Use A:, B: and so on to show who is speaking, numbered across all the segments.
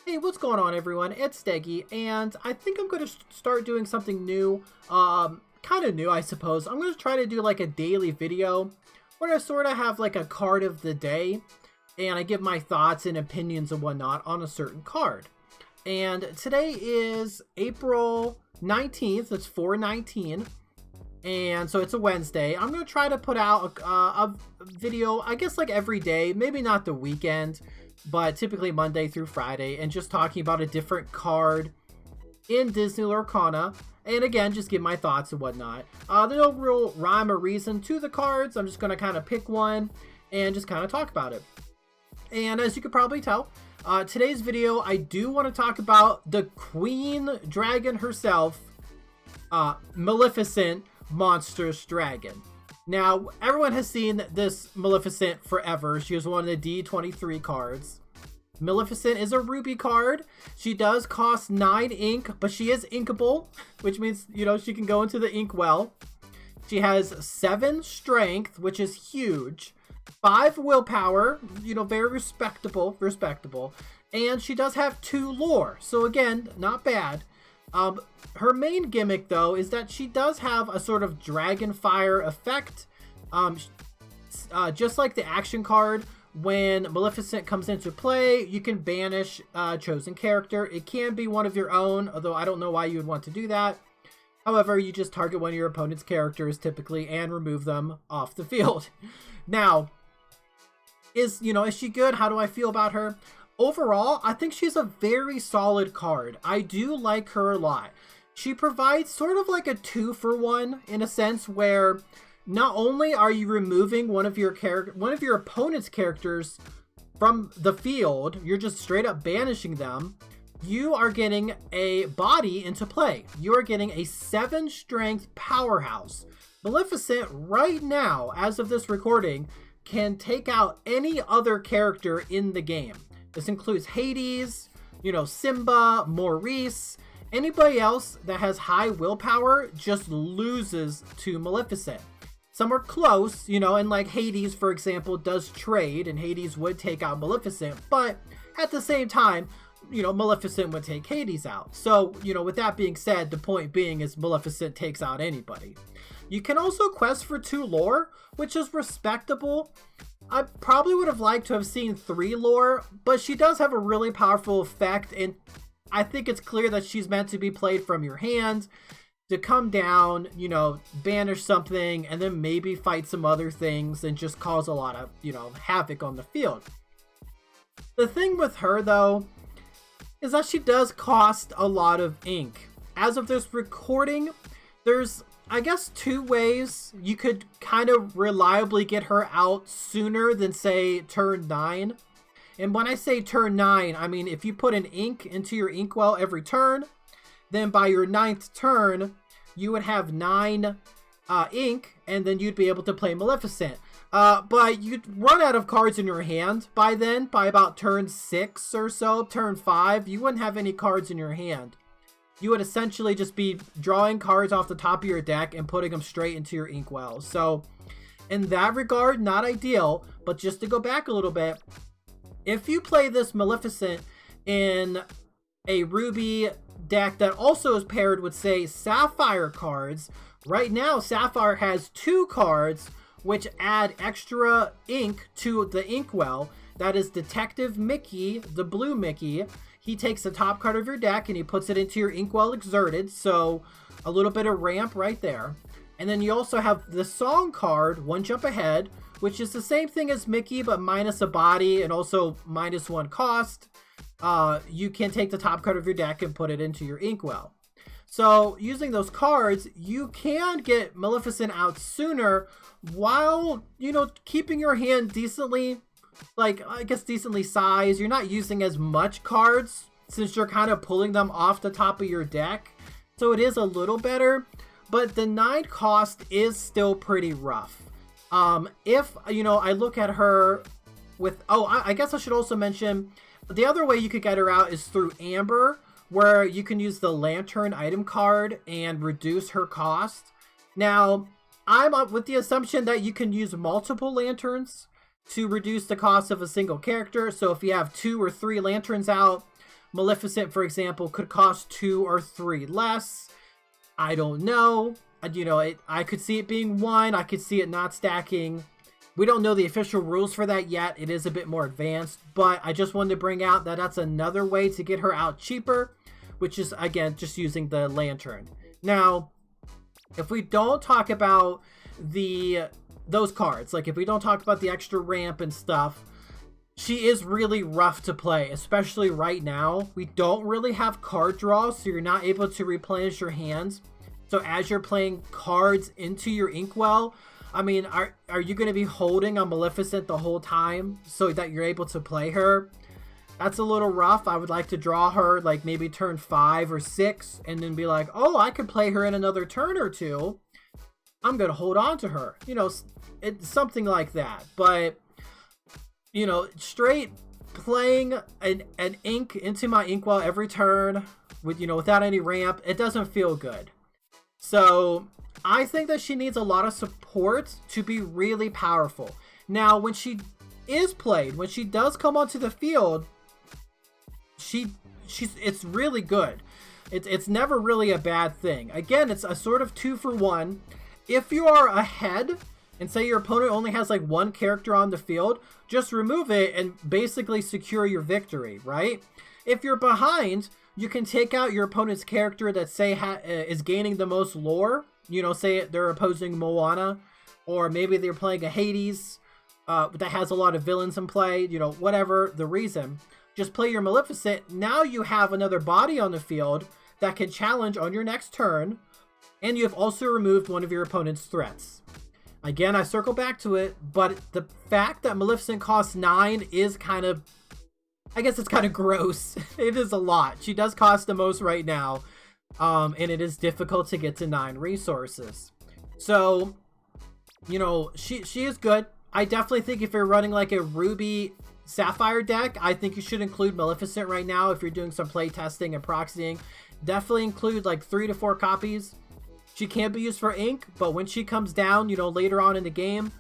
A: Hey, what's going on, everyone? It's Steggy, and I think I'm going to start doing something new. Kind of new, I suppose. I'm going to try to do like a daily video where I sort of have like a card of the day, and I give my thoughts and opinions and whatnot on a certain card. And today is April 19th. It's 4/19, and so it's a Wednesday. I'm going to try to put out a video, I guess, like every day, maybe not the weekend, but typically Monday through Friday, and just talking about a different card in Disney Lorcana. And again, just give my thoughts and whatnot. There's no real rhyme or reason to the cards. I'm just going to kind of pick one and just kind of talk about it. And as you could probably tell, today's video, I do want to talk about the Queen Dragon herself, Maleficent Monstrous Dragon. Now, everyone has seen this Maleficent forever. She was one of the D23 cards. Maleficent is a ruby card. She does cost 9 ink, but she is inkable, which means, you know, she can go into the ink well. She has 7 strength, which is huge. 5 willpower, you know, very respectable. And she does have 2 lore, so again, not bad. Her main gimmick, though, is that she does have a sort of dragon fire effect. Just like the action card, when Maleficent comes into play, you can banish a chosen character. It can be one of your own, although I don't know why you would want to do that. However, you just target one of your opponent's characters typically and remove them off the field. Now, is she good? How do I feel about her? Overall, I think she's a very solid card. I do like her a lot. She provides sort of like a 2-for-1 in a sense where not only are you removing one of your opponent's characters from the field, you're just straight up banishing them, you are getting a body into play. You are getting a 7 strength powerhouse. Maleficent right now, as of this recording, can take out any other character in the game. This includes Hades, Simba, Maurice. Anybody else that has high willpower just loses to Maleficent. Some are close, and like Hades, for example, does trade, and Hades would take out Maleficent, but at the same time, Maleficent would take Hades out. So, with that being said, the point being is Maleficent takes out anybody. You can also quest for 2 lore, which is respectable. I probably would have liked to have seen 3 lore, but she does have a really powerful effect, and I think it's clear that she's meant to be played from your hand to come down, banish something, and then maybe fight some other things and just cause a lot of, havoc on the field. The thing with her, though, is that she does cost a lot of ink. As of this recording, there's, I guess, 2 ways you could kind of reliably get her out sooner than, say, turn 9. And when I say turn 9, I mean if you put an ink into your inkwell every turn, then by your 9th turn, you would have 9 ink, and then you'd be able to play Maleficent. But you'd run out of cards in your hand by then, by about turn 6 or so, turn 5, you wouldn't have any cards in your hand. You would essentially just be drawing cards off the top of your deck and putting them straight into your inkwell. So, in that regard, not ideal, but just to go back a little bit, if you play this Maleficent in a Ruby deck that also is paired with, say, Sapphire cards, right now Sapphire has 2 cards which add extra ink to the inkwell. That is Detective Mickey, the blue Mickey. He takes the top card of your deck and he puts it into your inkwell exerted, so a little bit of ramp right there. And then you also have the song card, One Jump Ahead, which is the same thing as Mickey, but minus a body and also -1 cost. You can take the top card of your deck and put it into your inkwell. So using those cards, you can get Maleficent out sooner while, keeping your hand decently, decently sized. You're not using as much cards since you're kind of pulling them off the top of your deck. So it is a little better, but the 9 cost is still pretty rough. If, I look at her with, I guess I should also mention, the other way you could get her out is through Amber, where you can use the Lantern item card and reduce her cost. Now, I'm up with the assumption that you can use multiple lanterns to reduce the cost of a single character. So if you have 2 or 3 lanterns out, Maleficent, for example, could cost 2 or 3 less. I don't know. You know, I could see it being 1. I could see it not stacking. We don't know the official rules for that yet. It is a bit more advanced, but I just wanted to bring out that that's another way to get her out cheaper, which is, again, just using the lantern. Now, if we don't talk about those cards, like if we don't talk about the extra ramp and stuff, she is really rough to play, especially right now. We don't really have card draw, so you're not able to replenish your hands. So as you're playing cards into your inkwell, I mean, are you going to be holding a Maleficent the whole time so that you're able to play her? That's a little rough. I would like to draw her like maybe turn 5 or 6 and then be like, oh, I could play her in another turn or 2. I'm going to hold on to her. You know, it's something like that. But, you know, straight playing an ink into my inkwell every turn with, you know, without any ramp, it doesn't feel good. So I think that she needs a lot of support to be really powerful. Now, when she is played, when she does come onto the field, it's really good. It's never really a bad thing. Again, it's a sort of 2 for 1. If you are ahead and say your opponent only has like 1 character on the field, just remove it and basically secure your victory, right? If you're behind, you can take out your opponent's character that say is gaining the most lore. You know, say they're opposing Moana, or maybe they're playing a Hades that has a lot of villains in play, you know, whatever the reason. Just play your Maleficent. Now you have another body on the field that can challenge on your next turn, and you have also removed one of your opponent's threats. Again, I circle back to it, but the fact that Maleficent costs 9 is kind of, I guess it's kind of gross. It is a lot. She does cost the most right now. And it is difficult to get to 9 resources. So, you know, she is good. I definitely think if you're running like a Ruby Sapphire deck, I think you should include Maleficent right now. If you're doing some play testing and proxying, definitely include like 3 to 4 copies. She can be used for ink, but when she comes down, you know, later on in the game,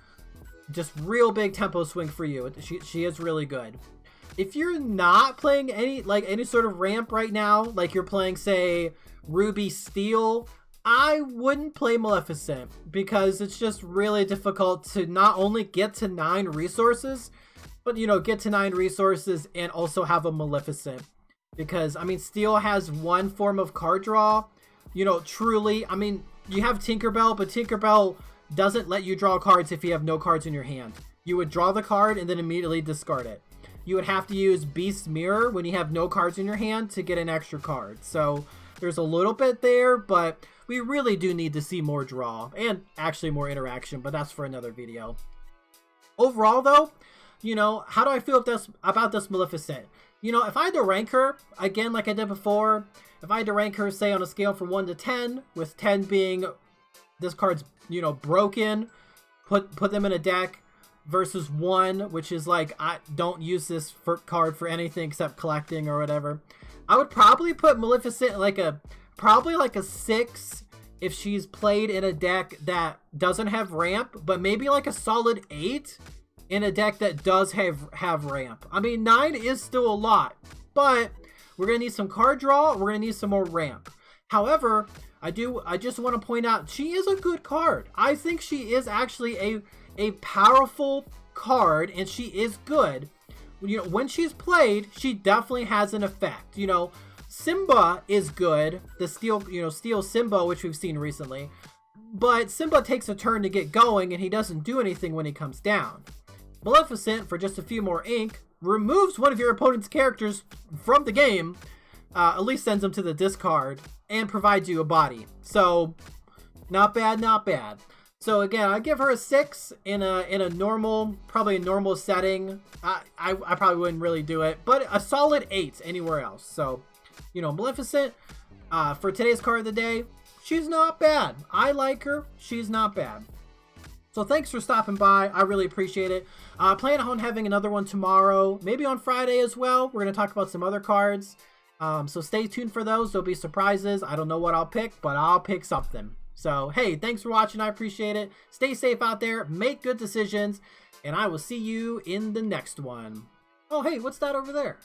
A: just real big tempo swing for you. She is really good. If you're not playing any sort of ramp right now, like you're playing, say, Ruby Steel, I wouldn't play Maleficent because it's just really difficult to not only get to 9 resources, but, you know, get to 9 resources and also have a Maleficent. Because, I mean, Steel has 1 form of card draw. You know, truly, I mean, you have Tinkerbell, but Tinkerbell doesn't let you draw cards if you have no cards in your hand. You would draw the card and then immediately discard it. You would have to use Beast's Mirror when you have no cards in your hand to get an extra card. So there's a little bit there, but we really do need to see more draw and actually more interaction, but that's for another video. Overall, though, you know, how do I feel about this Maleficent? You know, if I had to rank her, again, like I did before, if I had to rank her, say, on a scale from 1 to 10, with 10 being this card's, you know, broken, put them in a deck, versus 1, which is like, I don't use this card for anything except collecting or whatever, I would probably put Maleficent probably like a 6 if she's played in a deck that doesn't have ramp, but maybe like a solid 8 in a deck that does have ramp. I mean, 9 is still a lot, but we're gonna need some card draw. We're gonna need some more ramp. However, I just want to point out she is a good card. I think she is actually a powerful card, and she is good. You know, when she's played, she definitely has an effect. You know, Simba is good, the Steel Simba, which we've seen recently, but Simba takes a turn to get going and he doesn't do anything when he comes down. Maleficent, for just a few more ink, removes one of your opponent's characters from the game, at least sends them to the discard, and provides you a body. So, not bad, not bad. So again, I give her a 6 in a normal, probably a normal setting. I probably wouldn't really do it, but a solid 8 anywhere else. So, you know, Maleficent, for today's card of the day, she's not bad. I like her. She's not bad. So thanks for stopping by. I really appreciate it. Plan on having another one tomorrow, maybe on Friday as well. We're going to talk about some other cards. So stay tuned for those. There'll be surprises. I don't know what I'll pick, but I'll pick something. So, hey, thanks for watching. I appreciate it. Stay safe out there. Make good decisions. And I will see you in the next one. Oh, hey, what's that over there?